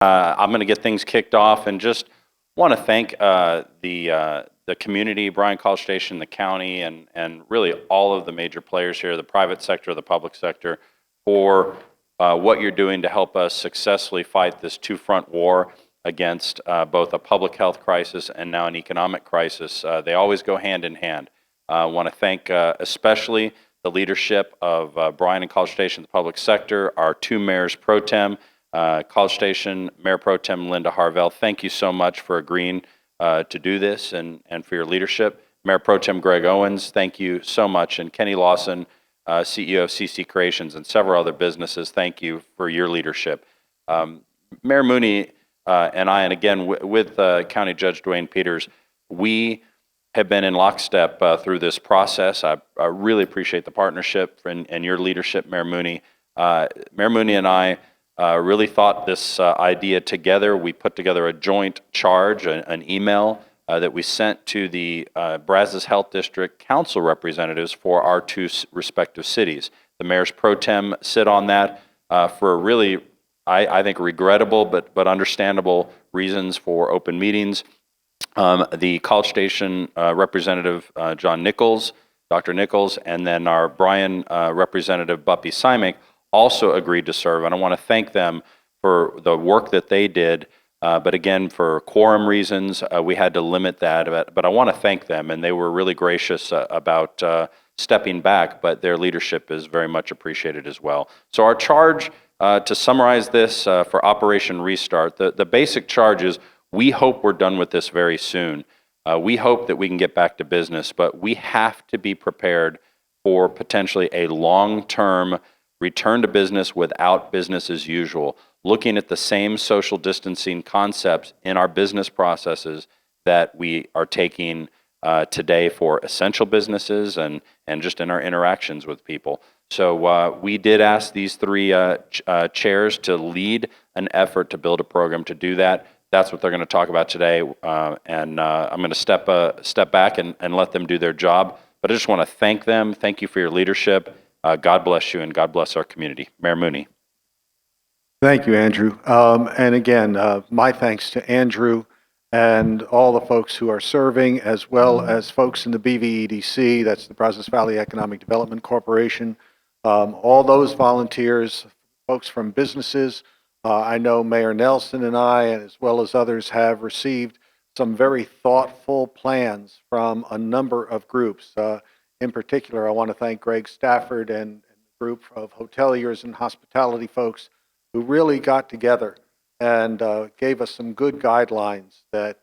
I'm going to get things kicked off and just want to thank the community, Bryan-College Station, the county, and really all of the major players here, the private sector, the public sector, for what you're doing to help us successfully fight this two-front war against both a public health crisis and now an economic crisis. They always go hand in hand. I want to thank especially the leadership of Bryan and College Station, the public sector, our two mayors pro tem, College Station Mayor Pro Tem Linda Harvell. Thank you so much for agreeing to do this and for your leadership. Mayor Pro Tem Greg Owens, thank you so much. And Kenny Lawson, CEO of CC Creations and several other businesses, thank you for your leadership. Mayor Mooney and I, and again with County Judge Dwayne Peters, we have been in lockstep through this process. I really appreciate the partnership and your leadership, Mayor Mooney. Mayor Mooney and I really thought this idea together. We put together a joint charge, an email that we sent to the Brazos Health District Council representatives for our two respective cities. The mayors pro tem sit on that for really, I think, regrettable but understandable reasons for open meetings. The College Station representative, John Nichols, Dr. Nichols, and then our Bryan representative, Buppy Simic, also agreed to serve. And I want to thank them for the work that they did. But again, for quorum reasons, we had to limit that. But I want to thank them, and they were really gracious about stepping back, but their leadership is very much appreciated as well. So our charge, to summarize this for Operation Restart, the basic charge is we hope we're done with this very soon. We hope that we can get back to business, but we have to be prepared for potentially a long-term return to business without business as usual, looking at the same social distancing concepts in our business processes that we are taking today for essential businesses and just in our interactions with people. So we did ask these three chairs to lead an effort to build a program to do that. That's what they're going to talk about today, and I'm going to step back and let them do their job. But I just want to thank them. Thank you for your leadership. God bless you, and God bless our community. Mayor Mooney. Thank you, Andrew. And again, my thanks to Andrew and all the folks who are serving, as well as folks in the BVEDC, that's the Brazos Valley Economic Development Corporation, all those volunteers, folks from businesses. I know Mayor Nelson and I, as well as others, have received some very thoughtful plans from a number of groups. In particular, I want to thank Greg Stafford and the group of hoteliers and hospitality folks who really got together and gave us some good guidelines that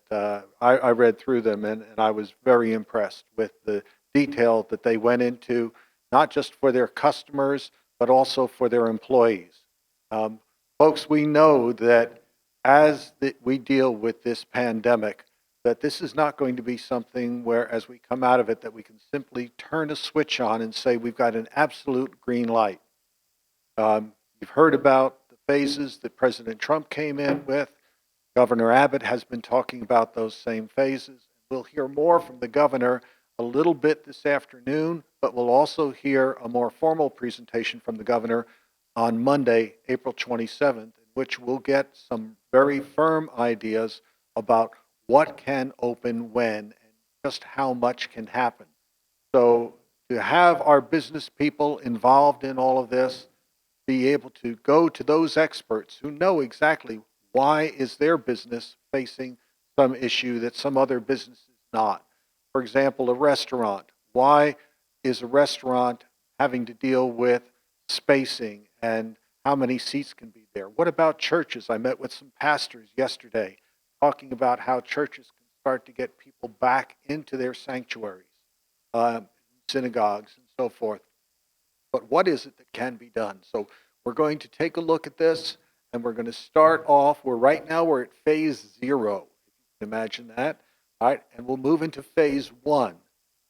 I read through them, and I was very impressed with the detail that they went into, not just for their customers, but also for their employees. Folks, we know that as we deal with this pandemic, that this is not going to be something where, as we come out of it, that we can simply turn a switch on and say we've got an absolute green light. You've heard about the phases that President Trump came in with. Governor Abbott has been talking about those same phases. We'll hear more from the governor a little bit this afternoon, but we'll also hear a more formal presentation from the governor on Monday, April 27th, in which we'll get some very firm ideas about what can open when and just how much can happen. So to have our business people involved in all of this, be able to go to those experts who know exactly why is their business facing some issue that some other business is not. For example, a restaurant. Why is a restaurant having to deal with spacing and how many seats can be there? What about churches? I met with some pastors yesterday talking about how churches can start to get people back into their sanctuaries, synagogues, and so forth. But what is it that can be done? So we're going to take a look at this, and we're going to start off. Right now we're at phase 0, if you can imagine that. All right, and we'll move into phase 1.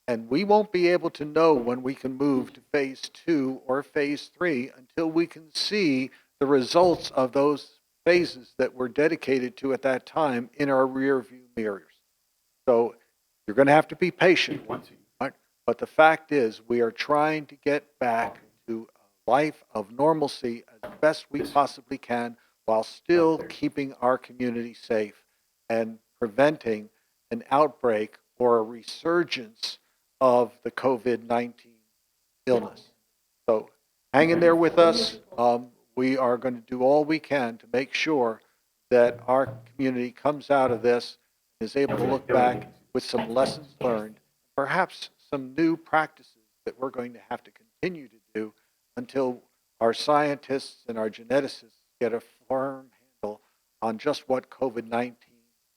And we won't be able to know when we can move to phase 2 or phase 3 until we can see the results of those phases that we're dedicated to at that time in our rear view mirrors. So you're going to have to be patient. Right? But the fact is, we are trying to get back to a life of normalcy as best we possibly can while still keeping our community safe and preventing an outbreak or a resurgence of the COVID-19 illness. So hang in there with us. We are going to do all we can to make sure that our community comes out of this and is able to look back with some lessons learned, perhaps some new practices that we're going to have to continue to do until our scientists and our geneticists get a firm handle on just what COVID-19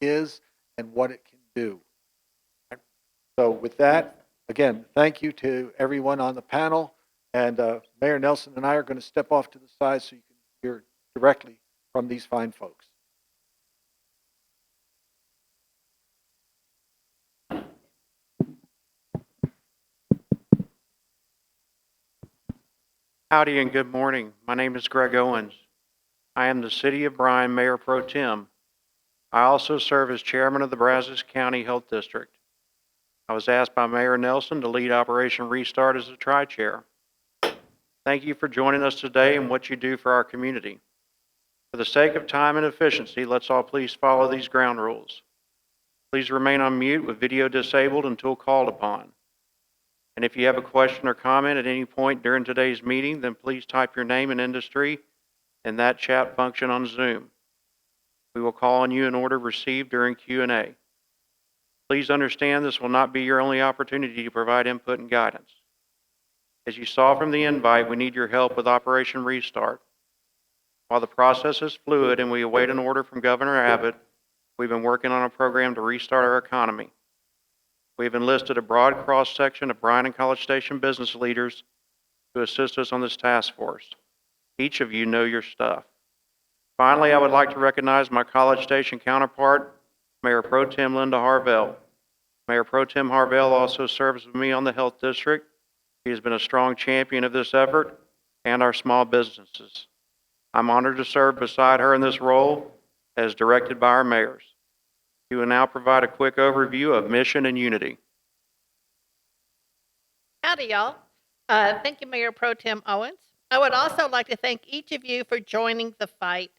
is and what it can do. So with that, again, thank you to everyone on the panel. And Mayor Nelson and I are going to step off to the side so you can hear directly from these fine folks. Howdy and good morning. My name is Greg Owens. I am the City of Bryan Mayor Pro Tem. I also serve as Chairman of the Brazos County Health District. I was asked by Mayor Nelson to lead Operation Restart as the Tri-Chair. Thank you for joining us today and what you do for our community. For the sake of time and efficiency, let's all please follow these ground rules. Please remain on mute with video disabled until called upon. And if you have a question or comment at any point during today's meeting, then please type your name and industry in that chat function on Zoom. We will call on you in order received during Q&A. Please understand this will not be your only opportunity to provide input and guidance. As you saw from the invite, we need your help with Operation Restart. While the process is fluid and we await an order from Governor Abbott, we've been working on a program to restart our economy. We've enlisted a broad cross-section of Bryan-College Station business leaders to assist us on this task force. Each of you know your stuff. Finally, I would like to recognize my College Station counterpart, Mayor Pro Tem Linda Harvell. Mayor Pro Tem Harvell also serves with me on the Health District. She has been a strong champion of this effort and our small businesses. I'm honored to serve beside her in this role as directed by our mayors. She will now provide a quick overview of mission and unity. Howdy, y'all. Thank you, Mayor Pro Tem Owens. I would also like to thank each of you for joining the fight.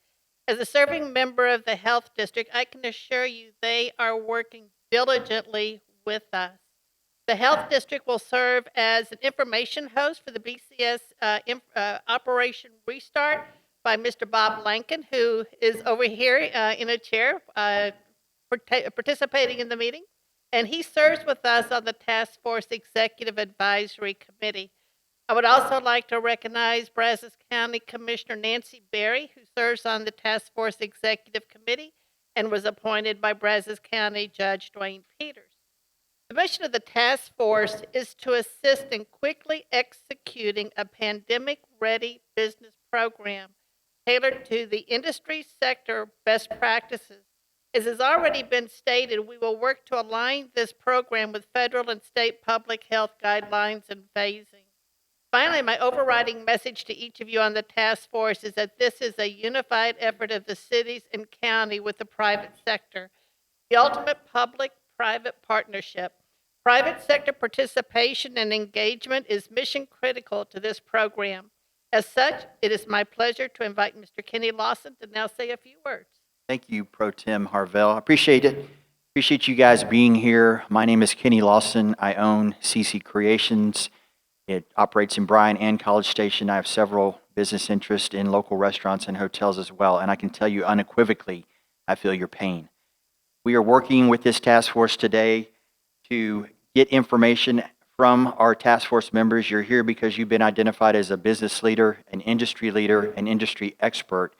As a serving member of the Health District, I can assure you they are working diligently with us. The Health District will serve as an information host for the BCS Operation Restart by Mr. Bob Lankin, who is over here in a chair participating in the meeting. And he serves with us on the Task Force Executive Advisory Committee. I would also like to recognize Brazos County Commissioner Nancy Berry, who serves on the Task Force Executive Committee and was appointed by Brazos County Judge Dwayne Peters. The mission of the task force is to assist in quickly executing a pandemic-ready business program tailored to the industry sector best practices. As has already been stated, we will work to align this program with federal and state public health guidelines and phasing. Finally, my overriding message to each of you on the task force is that this is a unified effort of the cities and county with the private sector, the ultimate public-private partnership. Private sector participation and engagement is mission critical to this program. As such, it is my pleasure to invite Mr. Kenny Lawson to now say a few words. Thank you, Pro Tem Harvell. I appreciate it. Appreciate you guys being here. My name is Kenny Lawson. I own CC Creations. It operates in Bryan and College Station. I have several business interests in local restaurants and hotels as well, and I can tell you unequivocally, I feel your pain. We are working with this task force today to get information from our task force members. You're here because you've been identified as a business leader, an industry expert,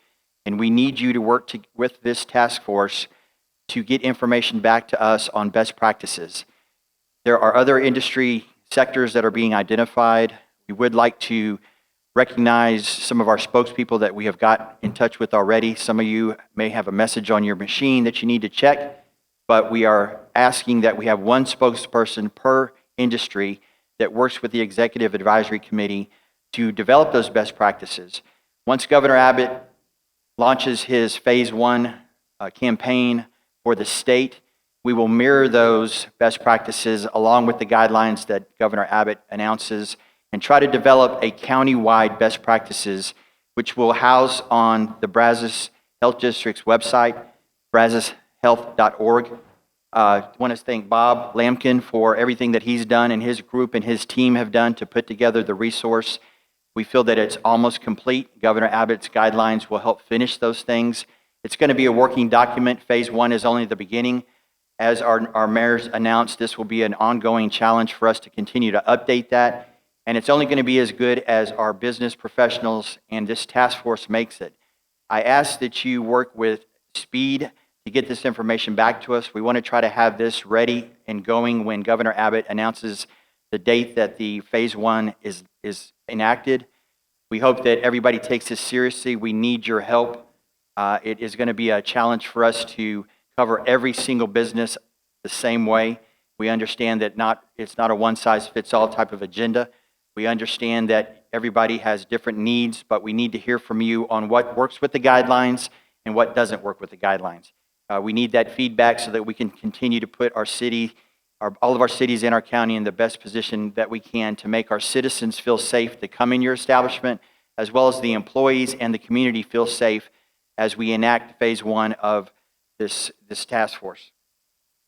and we need you to work with this task force to get information back to us on best practices. There are other industry sectors that are being identified. We would like to recognize some of our spokespeople that we have got in touch with already. Some of you may have a message on your machine that you need to check, but we are asking that we have one spokesperson per industry that works with the Executive Advisory Committee to develop those best practices. Once Governor Abbott launches his Phase 1 campaign for the state, we will mirror those best practices along with the guidelines that Governor Abbott announces and try to develop a county-wide best practices which will house on the Brazos Health District's website, brazoshealth.org. I want to thank Bob Lampkin for everything that he's done and his group and his team have done to put together the resource. We feel that it's almost complete. Governor Abbott's guidelines will help finish those things. It's going to be a working document. Phase 1 is only the beginning. As our mayors announced, this will be an ongoing challenge for us to continue to update that. And it's only going to be as good as our business professionals and this task force makes it. I ask that you work with speed to get this information back to us. We want to try to have this ready and going when Governor Abbott announces the date that the Phase 1 is enacted. We hope that everybody takes this seriously. We need your help. It is going to be a challenge for us to cover every single business the same way. We understand that it's not a one-size-fits-all type of agenda. We understand that everybody has different needs, but we need to hear from you on what works with the guidelines and what doesn't work with the guidelines. We need that feedback so that we can continue to put our city, all of our cities in our county in the best position that we can to make our citizens feel safe to come in your establishment, as well as the employees and the community feel safe as we enact Phase 1 of this task force.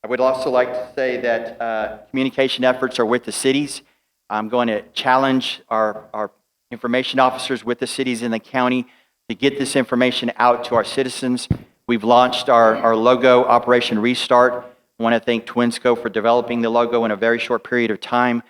I would also like to say that communication efforts are with the cities. I'm going to challenge our information officers with the cities in the county to get this information out to our citizens. We've launched our logo, Operation Restart. I want to thank Twinsco for developing the logo in a very short period of time.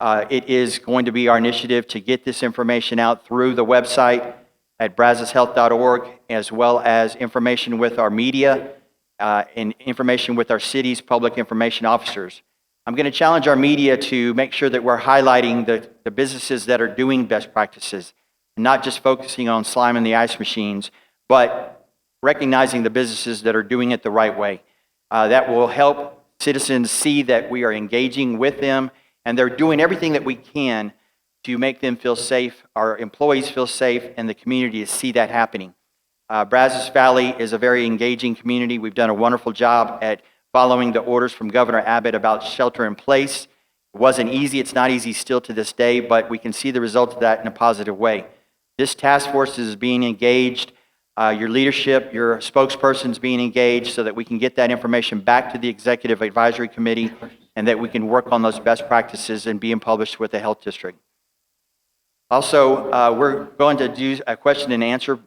It is going to be our initiative to get this information out through the website at brazoshealth.org, as well as information with our media and information with our city's public information officers. I'm going to challenge our media to make sure that we're highlighting the businesses that are doing best practices, and not just focusing on slime in the ice machines, but recognizing the businesses that are doing it the right way. That will help citizens see that we are engaging with them, and they're doing everything that we can to make them feel safe, our employees feel safe, and the community to see that happening. Brazos Valley is a very engaging community. We've done a wonderful job at following the orders from Governor Abbott about shelter in place. It wasn't easy. It's not easy still to this day, but we can see the results of that in a positive way. This task force is being engaged. Your leadership, your spokespersons being engaged so that we can get that information back to the Executive Advisory Committee and that we can work on those best practices and being published with the Health District. Also, we're going to do a question and answer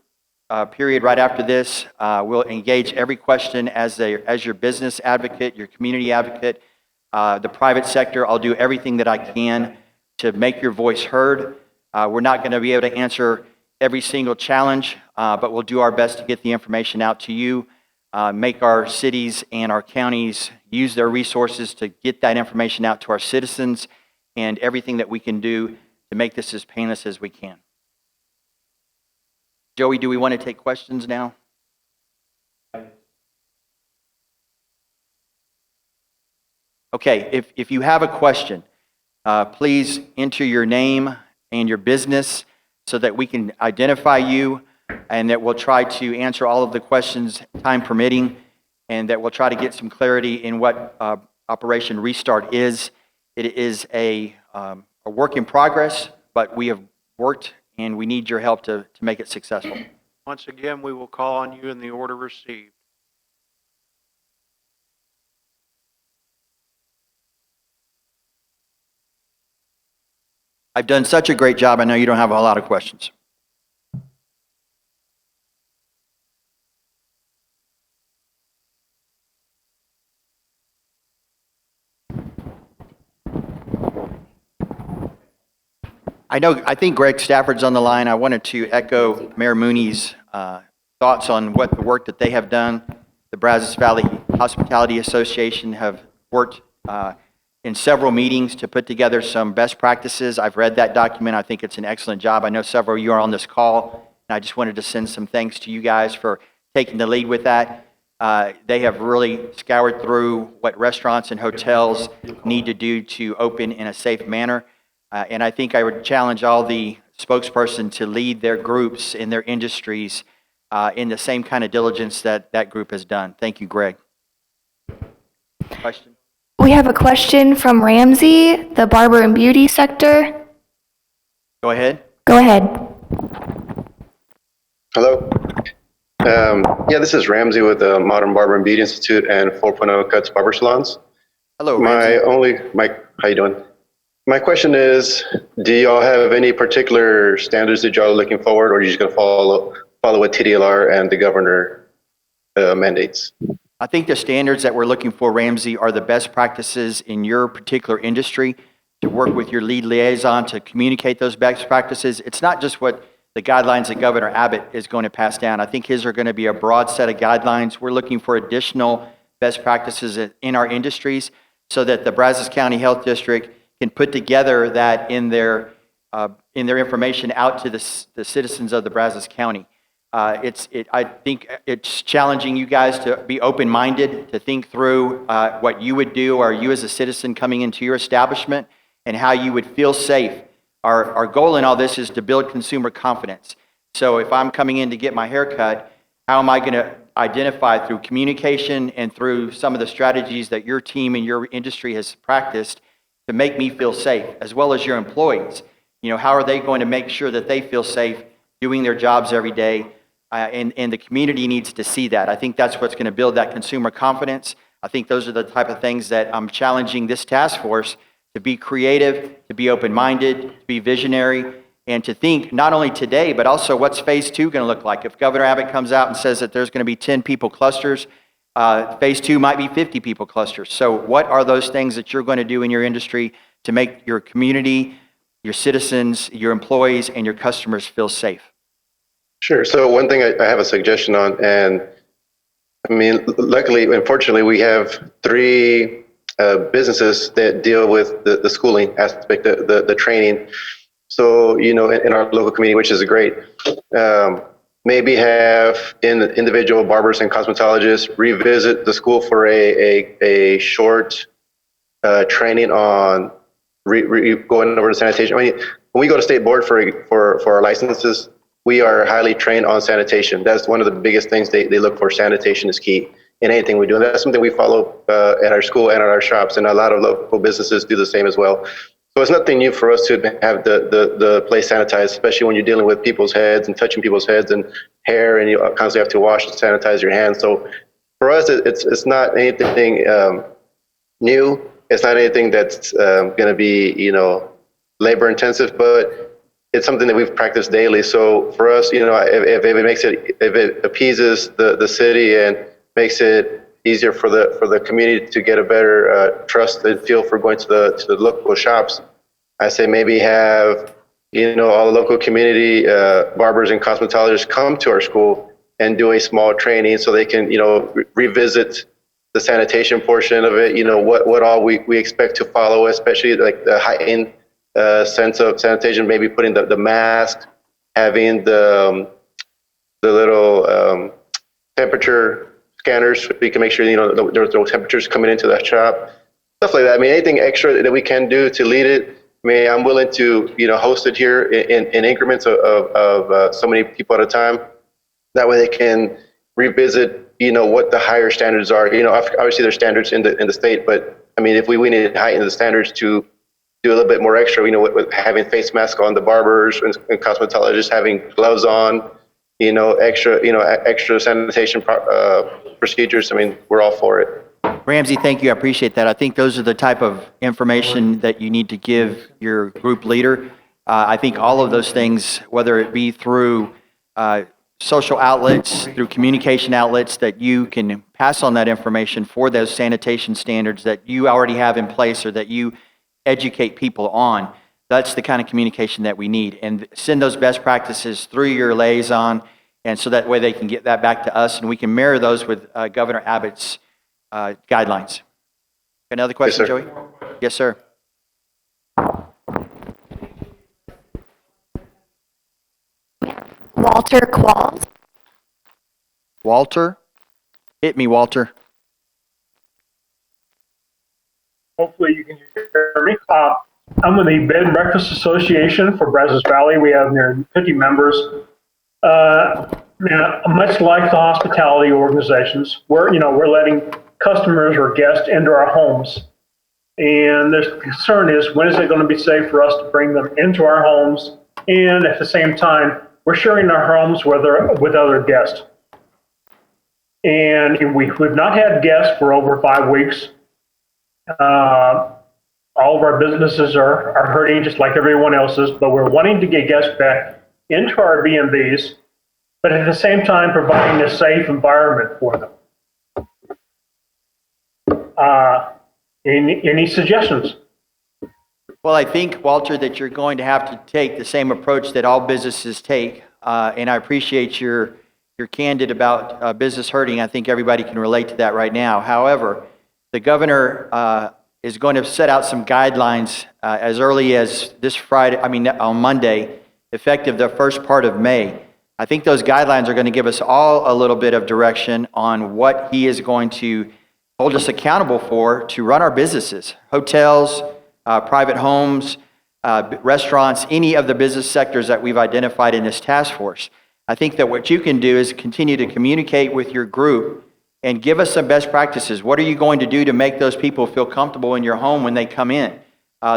period right after this. We'll engage every question as your business advocate, your community advocate, the private sector. I'll do everything that I can to make your voice heard. We're not going to be able to answer every single challenge, but we'll do our best to get the information out to you, make our cities and our counties use their resources to get that information out to our citizens, and everything that we can do to make this as painless as we can. Joey, do we want to take questions now? Okay, if you have a question, please enter your name and your business so that we can identify you, and that we'll try to answer all of the questions, time permitting, and that we'll try to get some clarity in what Operation Restart is. It is a work in progress, but we have worked and we need your help to make it successful. Once again, we will call on you in the order received. I've done such a great job, I know you don't have a lot of questions. I think Greg Stafford's on the line. I wanted to echo Mayor Mooney's thoughts on what the work that they have done. The Brazos Valley Hospitality Association have worked in several meetings to put together some best practices. I've read that document. I think it's an excellent job. I know several of you are on this call, and I just wanted to send some thanks to you guys for taking the lead with that. They have really scoured through what restaurants and hotels need to do to open in a safe manner. And I think I would challenge all the spokesperson to lead their groups in their industries in the same kind of diligence that that group has done. Thank you, Greg. Question? We have a question from Ramsey, the barber and beauty sector. Go ahead. Go ahead. Hello. Yeah, this is Ramsey with the Modern Barber and Beauty Institute and 4.0 Cuts Barber Salons. Hello, Ramsey. How you doing? My question is, do y'all have any particular standards that y'all are looking forward, or are you just going to follow what TDLR and the governor mandates? I think the standards that we're looking for, Ramsey, are the best practices in your particular industry to work with your lead liaison to communicate those best practices. It's not just what the guidelines that Governor Abbott is going to pass down. I think his are going to be a broad set of guidelines. We're looking for additional best practices in our industries so that the Brazos County Health District can put together that in their information out to the citizens of the Brazos County. I think it's challenging you guys to be open-minded, to think through what you would do, or you as a citizen coming into your establishment, and how you would feel safe. Our goal in all this is to build consumer confidence. So if I'm coming in to get my hair cut, how am I going to identify through communication and through some of the strategies that your team and your industry has practiced to make me feel safe, as well as your employees? You know, how are they going to make sure that they feel safe doing their jobs every day? And the community needs to see that. I think that's what's going to build that consumer confidence. I think those are the type of things that I'm challenging this task force to be creative, to be open-minded, to be visionary, and to think not only today, but also what's phase 2 going to look like. If Governor Abbott comes out and says that there's going to be 10 people clusters, phase 2 might be 50 people clusters. So what are those things that you're going to do in your industry to make your community, your citizens, your employees, and your customers feel safe? Sure. So one thing I have a suggestion on, and I mean, luckily, unfortunately, we have 3 businesses that deal with the schooling aspect, the training. So, you know, in our local community, which is great, maybe have individual barbers and cosmetologists revisit the school for a short training on going over to sanitation. I mean, when we go to state board for our licenses, we are highly trained on sanitation. That's one of the biggest things they look for. Sanitation is key in anything we do. And that's something we follow at our school and at our shops, and a lot of local businesses do the same as well. So it's nothing new for us to have the place sanitized, especially when you're dealing with people's heads and touching people's heads and hair, and you constantly have to wash and sanitize your hands. So for us, it's not anything new. It's not anything that's going to be, you know, labor intensive, but it's something that we've practiced daily. So for us, you know, if it appeases the city and makes it easier for the community to get a better trust and feel for going to the local shops, I say maybe have, you know, all the local community barbers and cosmetologists come to our school and do a small training so they can, you know, revisit the sanitation portion of it. You know, what all we expect to follow, especially like the heightened sense of sanitation, maybe putting the mask, having the little temperature scanners so we can make sure, you know, there's no temperatures coming into the shop, stuff like that. I mean, anything extra that we can do to lead it, I mean, I'm willing to, you know, host it here in increments of so many people at a time. That way they can revisit, you know, what the higher standards are. You know, obviously there's standards in the state, but I mean, if we need to heighten the standards to do a little bit more extra, you know, with having face masks on the barbers and cosmetologists, having gloves on, you know, extra sanitation procedures. I mean, we're all for it. Ramsey, thank you. I appreciate that. I think those are the type of information that you need to give your group leader. I think all of those things, whether it be through social outlets, through communication outlets, that you can pass on that information for those sanitation standards that you already have in place or that you educate people on. That's the kind of communication that we need. And send those best practices through your liaison, and so that way they can get that back to us and we can mirror those with Governor Abbott's guidelines. Another question, Yes, sir. Joey? Yes, sir. Walter Qualls. Walter? Hit me, Walter. Hopefully you can hear me. I'm with the Bed and Breakfast Association for Brazos Valley. We have near 50 members. Much like the hospitality organizations, we're letting customers or guests into our homes. And the concern is, when is it going to be safe for us to bring them into our homes? And at the same time, we're sharing our homes with other guests. And we've not had guests for over 5 weeks. All of our businesses are hurting just like everyone else's, but we're wanting to get guests back into our B&Bs, but at the same time providing a safe environment for them. Any suggestions? Well, I think, Walter, that you're going to have to take the same approach that all businesses take, and I appreciate your candid about business hurting. I think everybody can relate to that right now. However, the governor is going to set out some guidelines as early as this Friday, on Monday, effective the first part of May. I think those guidelines are going to give us all a little bit of direction on what he is going to hold us accountable for to run our businesses, hotels, private homes, restaurants, any of the business sectors that we've identified in this task force. I think that what you can do is continue to communicate with your group and give us some best practices. What are you going to do to make those people feel comfortable in your home when they come in?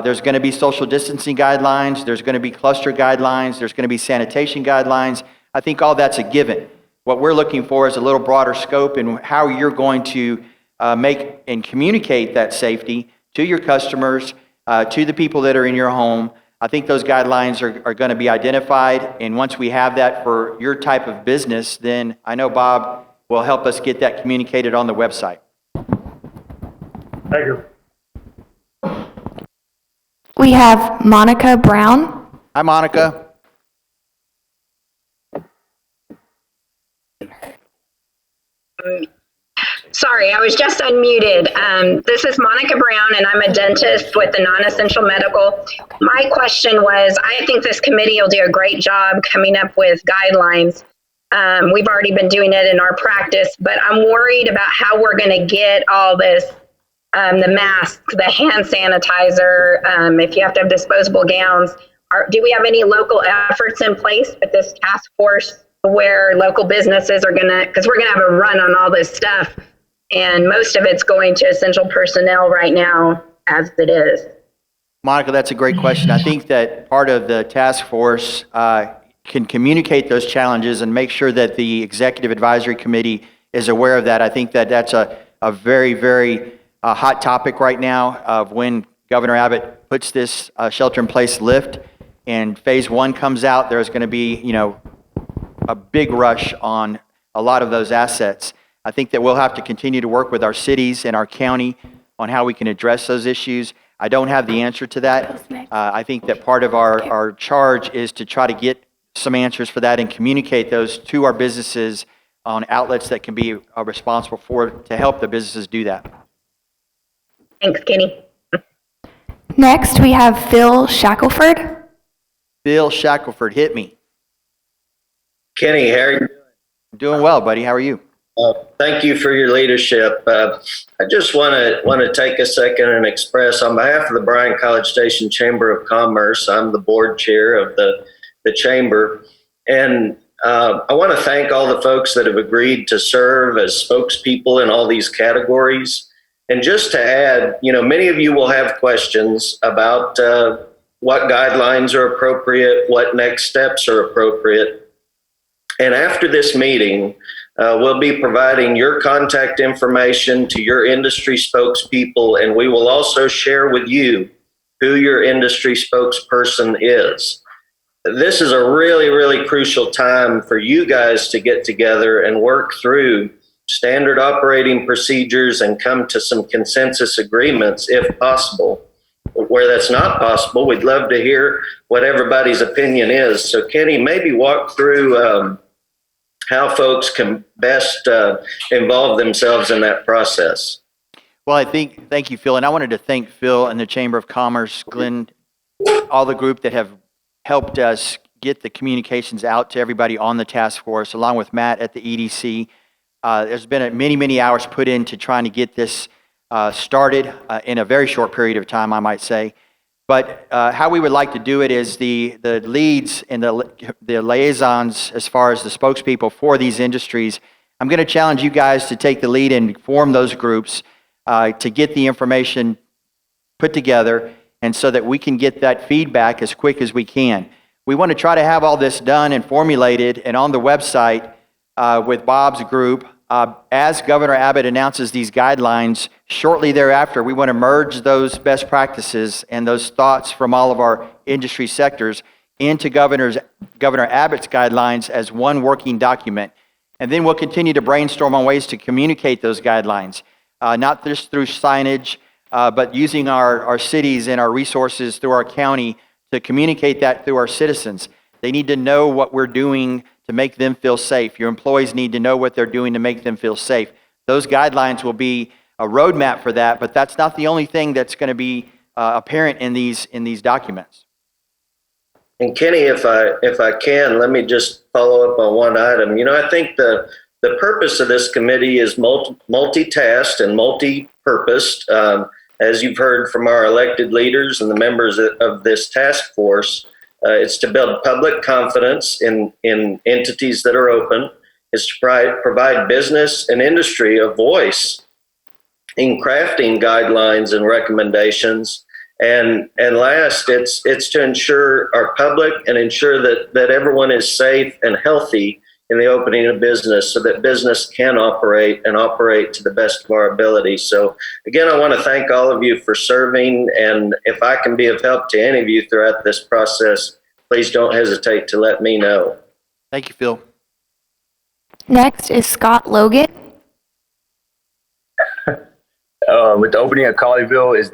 There's going to be social distancing guidelines. There's going to be cluster guidelines. There's going to be sanitation guidelines. I think all that's a given. What we're looking for is a little broader scope in how you're going to make and communicate that safety to your customers, to the people that are in your home. I think those guidelines are going to be identified, and once we have that for your type of business, then I know Bob will help us get that communicated on the website. Thank you. We have Monica Brown. Hi, Monica. Sorry, I was just unmuted. This is Monica Brown, and I'm a dentist with the non-essential medical. My question was, I think this committee will do a great job coming up with guidelines. We've already been doing it in our practice, but I'm worried about how we're going to get all this, the masks, the hand sanitizer, if you have to have disposable gowns. Do we have any local efforts in place with this task force where local businesses are going to, because we're going to have a run on all this stuff, and most of it's going to essential personnel right now as it is. Monica, that's a great question. I think that part of the task force can communicate those challenges and make sure that the Executive Advisory Committee is aware of that. I think that that's a very, very hot topic right now of when Governor Abbott puts this shelter-in-place lift and phase 1 comes out, there's going to be, a big rush on a lot of those assets. I think that we'll have to continue to work with our cities and our county on how we can address those issues. I don't have the answer to that. I think that part of our charge is to try to get some answers for that and communicate those to our businesses on outlets that can be responsible for to help the businesses do that. Thanks, Kenny. Next, we have Phil Shackelford. Bill Shackelford, hit me. Kenny, how are you doing? Doing well, buddy. How are you? Thank you for your leadership. I just want to take a second and express on behalf of the Bryan-College Station Chamber of Commerce, I'm the board chair of the chamber, and I want to thank all the folks that have agreed to serve as spokespeople in all these categories. And just to add, many of you will have questions about what guidelines are appropriate, what next steps are appropriate. And after this meeting, we'll be providing your contact information to your industry spokespeople, and we will also share with you who your industry spokesperson is. This is a really, really crucial time for you guys to get together and work through standard operating procedures and come to some consensus agreements if possible. Where that's not possible, we'd love to hear what everybody's opinion is. So Kenny, maybe walk through how folks can best involve themselves in that process. Well, thank you, Phil. And I wanted to thank Phil and the Chamber of Commerce, Glenn, all the group that have helped us get the communications out to everybody on the task force, along with Matt at the EDC. There's been many, many hours put into trying to get this started in a very short period of time, I might say. But how we would like to do it is the leads and the liaisons as far as the spokespeople for these industries. I'm going to challenge you guys to take the lead and form those groups to get the information put together and so that we can get that feedback as quick as we can. We want to try to have all this done and formulated and on the website with Bob's group as Governor Abbott announces these guidelines, shortly thereafter, we want to merge those best practices and those thoughts from all of our industry sectors into Governor Abbott's guidelines as one working document. And then we'll continue to brainstorm on ways to communicate those guidelines, not just through signage, but using our cities and our resources through our county to communicate that through our citizens. They need to know what we're doing to make them feel safe. Your employees need to know what they're doing to make them feel safe. Those guidelines will be a roadmap for that, but that's not the only thing that's going to be apparent in these documents. And Kenny, if I can, let me just follow up on one item. I think the purpose of this committee is multitasked and multi-purposed. As you've heard from our elected leaders and the members of this task force, it's to build public confidence in entities that are open. It's to provide business and industry a voice in crafting guidelines and recommendations. And last, it's to ensure our public and ensure that everyone is safe and healthy in the opening of business so that business can operate to the best of our ability. So again, I want to thank all of you for serving. And if I can be of help to any of you throughout this process, please don't hesitate to let me know. Thank you, Phil. Next is Scott Logan. With the opening of Colleyville, is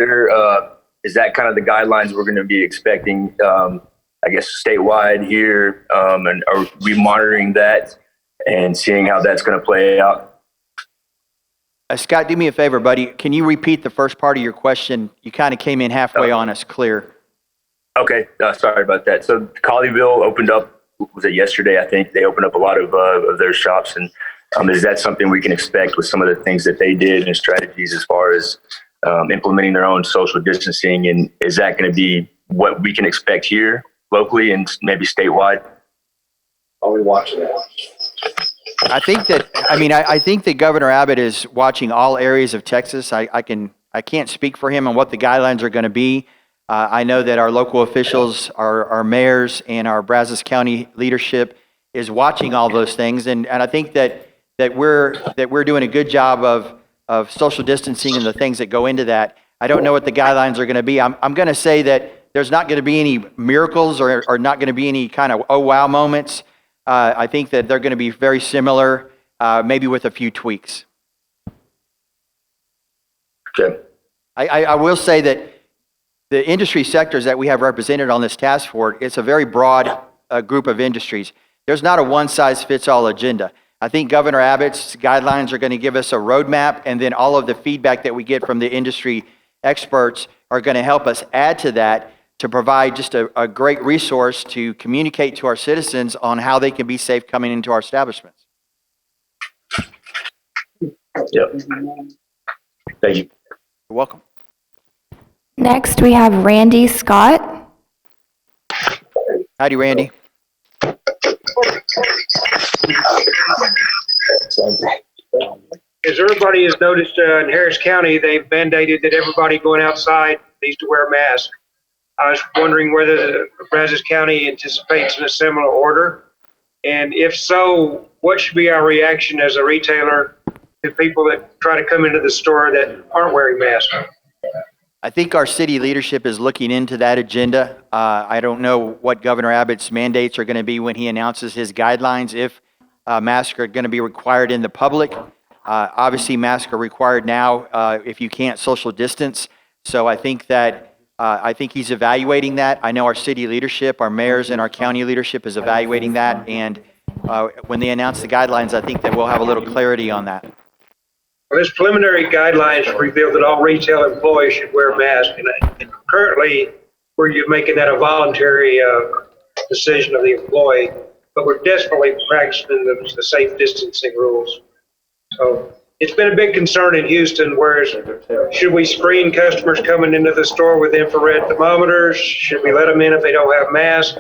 that kind of the guidelines we're going to be expecting, I guess, statewide here? And are we monitoring that and seeing how that's going to play out? Scott, do me a favor, buddy. Can you repeat the first part of your question? You kind of came in halfway on us clear. Okay, sorry about that. So Colleyville opened up, was it yesterday? I think they opened up a lot of their shops. And is that something we can expect with some of the things that they did and strategies as far as implementing their own social distancing? And is that going to be what we can expect here locally and maybe statewide? Are we watching that? I think that Governor Abbott is watching all areas of Texas. I can't speak for him on what the guidelines are going to be. I know that our local officials, our mayors, and our Brazos County leadership is watching all those things, and I think that we're doing a good job of social distancing and the things that go into that. I don't know what the guidelines are going to be. I'm going to say that there's not going to be any miracles or not going to be any kind of oh wow moments. I think that they're going to be very similar, maybe with a few tweaks. Okay. I will say that the industry sectors that we have represented on this task force, it's a very broad group of industries. There's not a one-size-fits-all agenda. I think Governor Abbott's guidelines are going to give us a roadmap, and then all of the feedback that we get from the industry experts are going to help us add to that to provide just a great resource to communicate to our citizens on how they can be safe coming into our establishments. Yep. Thank you. You're welcome. Next, we have Randy Scott. Howdy, Randy. As everybody has noticed in Harris County, they've mandated that everybody going outside needs to wear a mask. I was wondering whether Brazos County anticipates in a similar order. And if so, what should be our reaction as a retailer to people that try to come into the store that aren't wearing masks? I think our city leadership is looking into that agenda. I don't know what Governor Abbott's mandates are going to be when he announces his guidelines, if masks are going to be required in the public. Obviously, masks are required now if you can't social distance. So I think he's evaluating that. I know our city leadership, our mayors and our county leadership is evaluating that. And when they announce the guidelines, I think that we'll have a little clarity on that. Well, this preliminary guidelines reveal that all retail employees should wear masks. And currently, we're making that a voluntary decision of the employee, but we're desperately practicing the safe distancing rules. So it's been a big concern in Houston, whereas should we screen customers coming into the store with infrared thermometers? Should we let them in if they don't have masks?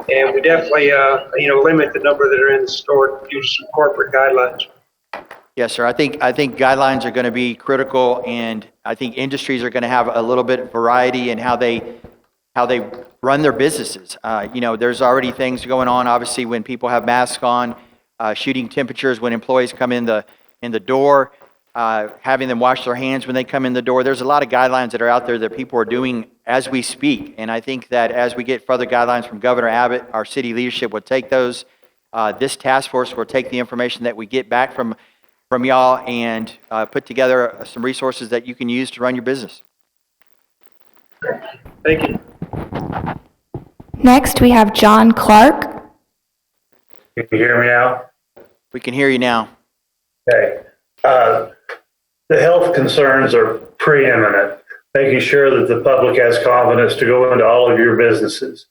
And we definitely, limit the number that are in the store due to some corporate guidelines. Yes, sir. I think guidelines are going to be critical, and I think industries are going to have a little bit of variety in how they run their businesses. There's already things going on, obviously, when people have masks on, shooting temperatures when employees come in the in the door, having them wash their hands when they come in the door. There's a lot of guidelines that are out there that people are doing as we speak. And I think that as we get further guidelines from Governor Abbott, our city leadership will take those. This task force will take the information that we get back from y'all and put together some resources that you can use to run your business. Thank you. Next, we have John Clark. Can you hear me now? We can hear you now. Okay. The health concerns are preeminent, making sure that the public has confidence to go into all of your businesses.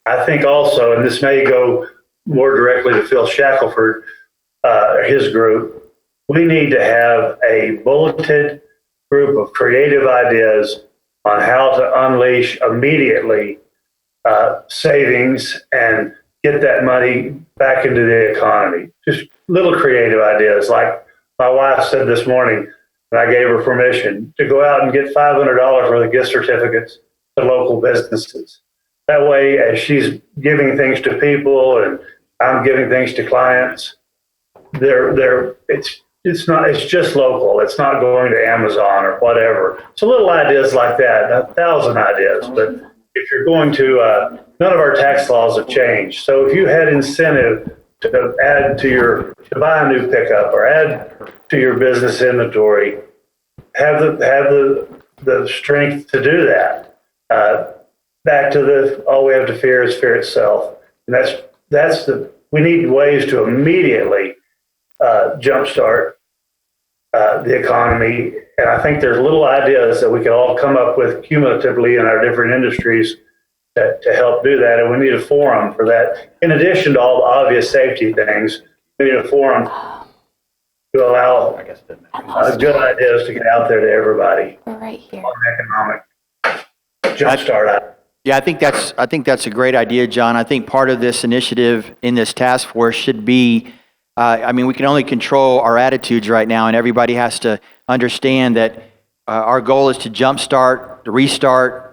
I think also, and this may go more directly to Phil Shackelford, his group, we need to have a bulleted group of creative ideas on how to unleash immediately savings and get that money back into the economy. Just little creative ideas, like my wife said this morning, and I gave her permission to go out and get $500 worth of gift certificates to local businesses. That way, as she's giving things to people and I'm giving things to clients, it's just local. It's not going to Amazon or whatever. So little ideas like that, 1,000 ideas. But if you're going to, none of our tax laws have changed. So if you had incentive to add to buy a new pickup or add to your business inventory, have the strength to do that. Back to all we have to fear is fear itself. And we need ways to immediately jumpstart the economy. And I think there's little ideas that we can all come up with cumulatively in our different industries to help do that. And we need a forum for that. In addition to all the obvious safety things, we need a forum to allow good ideas to get out there to everybody. Right here. On economic jumpstart. Yeah, I think that's a great idea, John. I think part of this initiative in this task force should be, we can only control our attitudes right now, and everybody has to understand that our goal is to jumpstart, to restart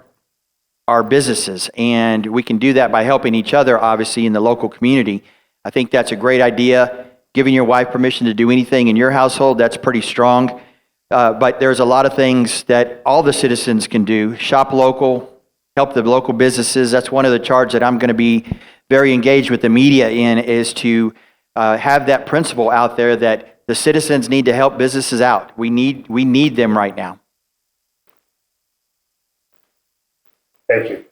our businesses, and we can do that by helping each other, obviously, in the local community. I think that's a great idea. Giving your wife permission to do anything in your household, that's pretty strong. But there's a lot of things that all the citizens can do. Shop local, help the local businesses. That's one of the charges that I'm going to be very engaged with the media in, is to have that principle out there that the citizens need to help businesses out. We need them right now. Thank you.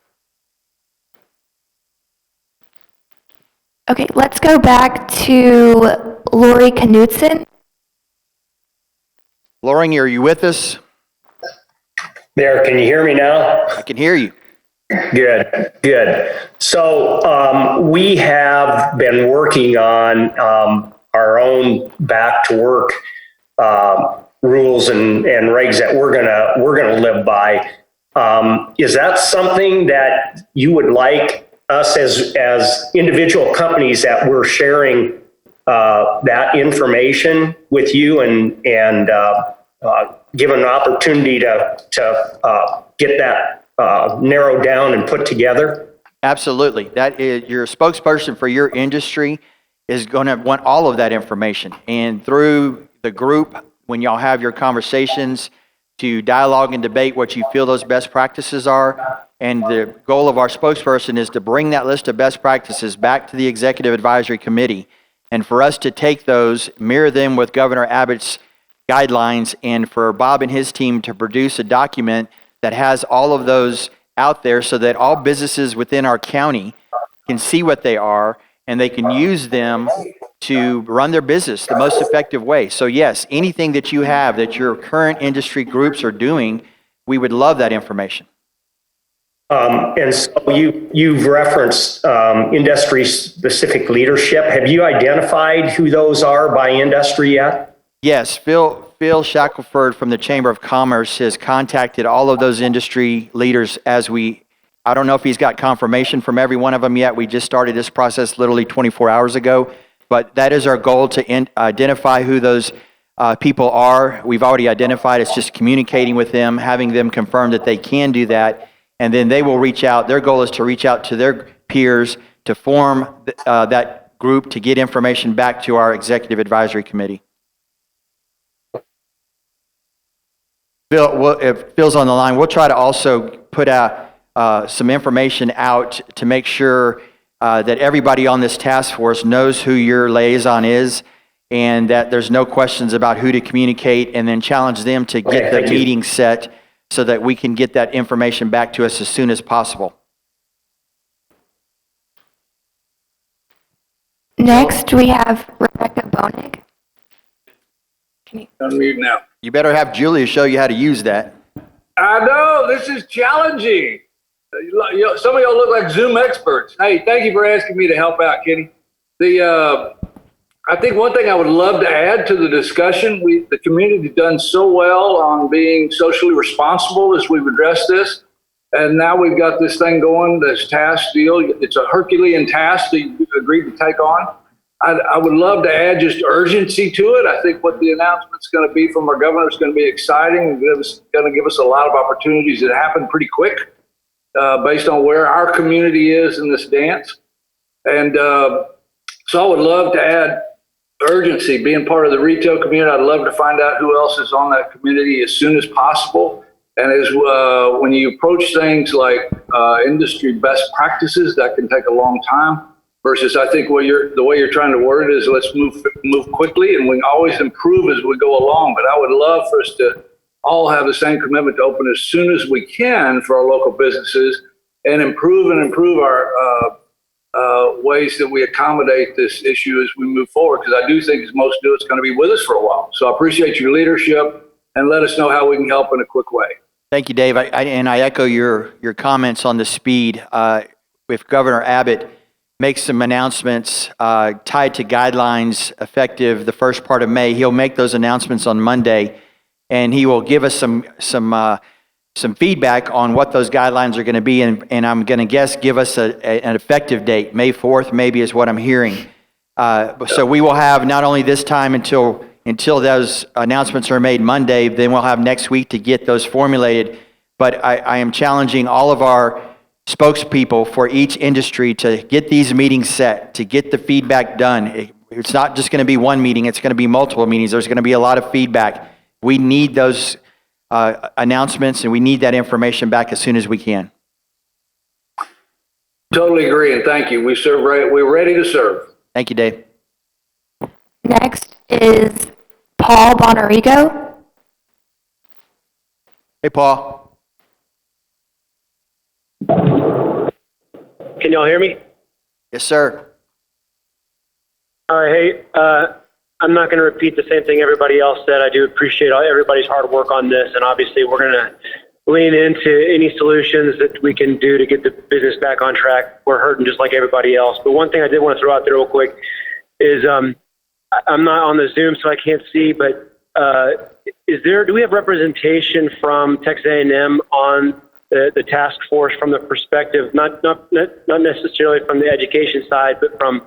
Okay, let's go back to Lori Knutson. Lauren, are you with us? There, can you hear me now? I can hear you. Good. So we have been working on our own back to work rules and regs that we're gonna live by. Is that something that you would like us as individual companies that we're sharing that information with you and given an opportunity to get that narrowed down and put together? Absolutely. That is, your spokesperson for your industry is going to want all of that information. And through the group, when y'all have your conversations, to dialogue and debate what you feel those best practices are. And the goal of our spokesperson is to bring that list of best practices back to the Executive Advisory Committee, and for us to take those, mirror them with Governor Abbott's guidelines, and for Bob and his team to produce a document that has all of those out there so that all businesses within our county can see what they are and they can use them to run their business the most effective way. So yes, anything that you have that your current industry groups are doing, we would love that information. And so you've referenced industry-specific leadership. Have you identified who those are by industry yet? Yes, Phil Shackelford from the Chamber of Commerce has contacted all of those industry leaders I don't know if he's got confirmation from every one of them yet. We just started this process literally 24 hours ago, but that is our goal, to identify who those people are. We've already identified. It's just communicating with them, having them confirm that they can do that, and then they will reach out. Their goal is to reach out to their peers to form that group to get information back to our Executive Advisory Committee. if Phil's on the line, we'll try to also put out some information out to make sure that everybody on this task force knows who your liaison is, and that there's no questions about who to communicate, and then challenge them to get the meeting set so that we can get that information back to us as soon as possible. Next, we have Rebecca Bonig. Unmute now. You better have Julia show you how to use that. I know, this is challenging. Some of y'all look like Zoom experts. Hey, thank you for asking me to help out, Kenny. I think one thing I would love to add to the discussion, the community done so well on being socially responsible as we've addressed this. And now we've got this thing going, this task deal. It's a Herculean task that you agreed to take on. I would love to add just urgency to it. I think what the announcement's going to be from our governor is going to be exciting and going to give us a lot of opportunities that happen pretty quick based on where our community is in this dance. And so I would love to add urgency. Being part of the retail community, I'd love to find out who else is on that community as soon as possible. And as when you approach things like industry best practices, that can take a long time. Versus, I think the way you're trying to word it is let's move quickly, and we can always improve as we go along. But I would love for us to all have the same commitment to open as soon as we can for our local businesses, and improve our ways that we accommodate this issue as we move forward. Because I do think, as most do, it's going to be with us for a while. So I appreciate your leadership, and let us know how we can help in a quick way. Thank you, Dave. I echo your comments on the speed. If Governor Abbott makes some announcements tied to guidelines effective the first part of May, he'll make those announcements on Monday, and he will give us some feedback on what those guidelines are going to be, and I'm going to guess give us an effective date. May 4th maybe is what I'm hearing. So we will have not only this time until those announcements are made Monday, then we'll have next week to get those formulated. But I am challenging all of our spokespeople for each industry to get these meetings set, to get the feedback done. It's not just going to be one meeting, it's going to be multiple meetings. There's going to be a lot of feedback. We need those announcements, and we need that information back as soon as we can. Totally agree, and thank you. We're ready to serve. Thank you, Dave. Next is Paul Bonarigo. Hey, Paul. Can y'all hear me? Yes, sir. All right. Hey, I'm not going to repeat the same thing everybody else said. I do appreciate everybody's hard work on this, and obviously we're going to lean into any solutions that we can do to get the business back on track. We're hurting just like everybody else. But one thing I did want to throw out there real quick is I'm not on the Zoom, so I can't see, but do we have representation from Texas A&M on the task force from the perspective, not necessarily from the education side, but from,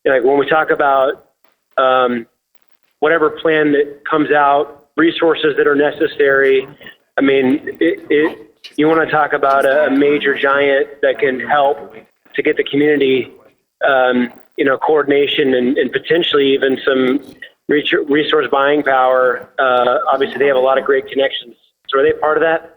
like, when we talk about whatever plan that comes out, resources that are necessary. I mean, you want to talk about a major giant that can help to get the community, coordination and potentially even some resource buying power. Obviously, they have a lot of great connections. So are they part of that?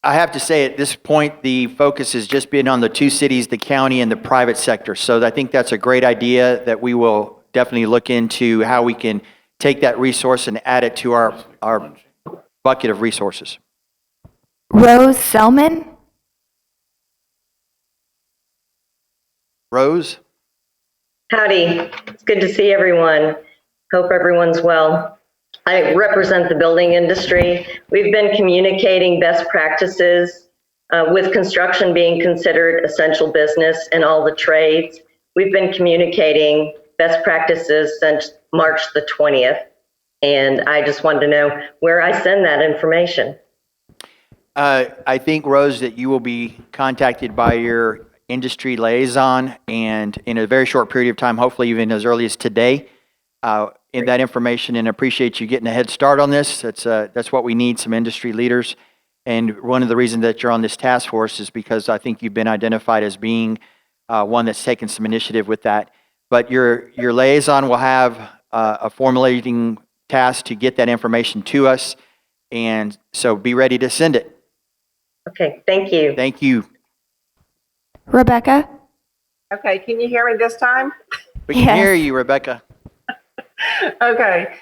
I have to say, at this point, the focus has just been on the two cities, the county and the private sector. So I think that's a great idea that we will definitely look into how we can take that resource and add it to our bucket of resources. Rose Selman. Rose? Howdy. It's good to see everyone. Hope everyone's well. I represent the building industry. We've been communicating best practices with construction being considered essential business in all the trades. We've been communicating best practices since March the 20th. And I just wanted to know where I send that information. I think, Rose, that you will be contacted by your industry liaison, and in a very short period of time, hopefully even as early as today, in that information, and appreciate you getting a head start on this. That's what we need, some industry leaders. And one of the reasons that you're on this task force is because I think you've been identified as being one that's taken some initiative with that. But your liaison will have a formulating task to get that information to us. And so be ready to send it. Okay, thank you. Thank you. Rebecca? Okay, can you hear me this time? We can Yes. hear you, Rebecca. Okay,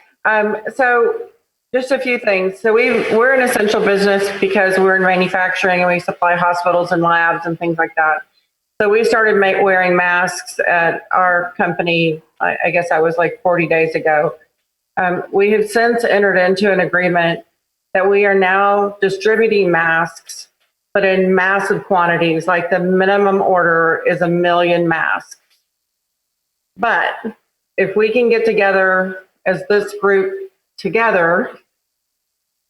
so just a few things. So we're an essential business because we're in manufacturing and we supply hospitals and labs and things like that. So we started wearing masks at our company, I guess I was like 40 days ago. We have since entered into an agreement that we are now distributing masks, but in massive quantities, like the minimum order is 1 million masks. But if we can get together as this group together,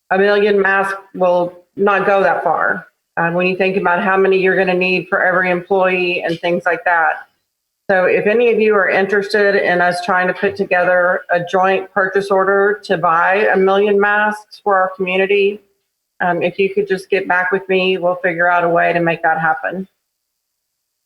1 million masks will not go that far. When you think about how many you're going to need for every employee and things like that. So if any of you are interested in us trying to put together a joint purchase order to buy 1 million masks for our community, if you could just get back with me, we'll figure out a way to make that happen.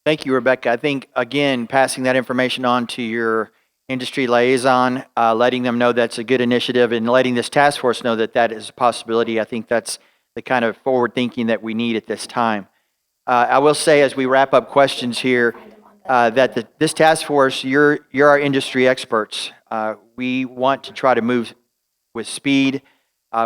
Thank you, Rebecca. I think, again, passing that information on to your industry liaison, letting them know that's a good initiative, and letting this task force know that that is a possibility. I think that's the kind of forward thinking that we need at this time. I will say, as we wrap up questions here, that this task force, you're our industry experts. We want to try to move with speed,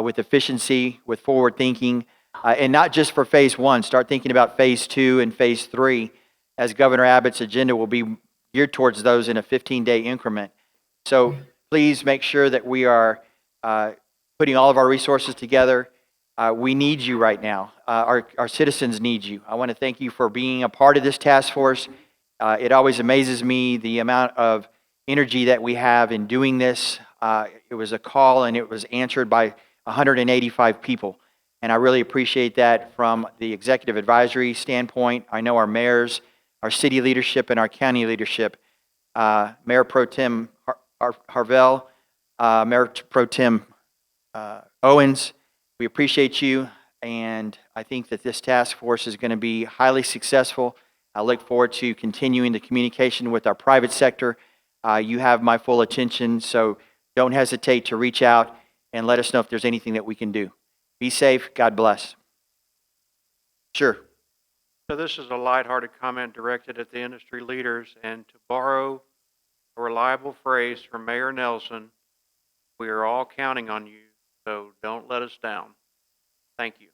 with efficiency, with forward thinking, and not just for phase 1. Start thinking about phase 2 and phase 3, as Governor Abbott's agenda will be geared towards those in a 15-day increment. So please make sure that we are putting all of our resources together. We need you right now. Our citizens need you. I want to thank you for being a part of this task force. It always amazes me the amount of energy that we have in doing this. It was a call and it was answered by 185 people. And I really appreciate that from the executive advisory standpoint. I know our mayors, our city leadership, and our county leadership. Mayor Pro Tem Harvell, Mayor Pro Tem Owens, we appreciate you. And I think that this task force is going to be highly successful. I look forward to continuing the communication with our private sector. You have my full attention, so don't hesitate to reach out and let us know if there's anything that we can do. Be safe. God bless. Sure. So this is a lighthearted comment directed at the industry leaders, and to borrow a reliable phrase from Mayor Nelson, we are all counting on you, so don't let us down. Thank you.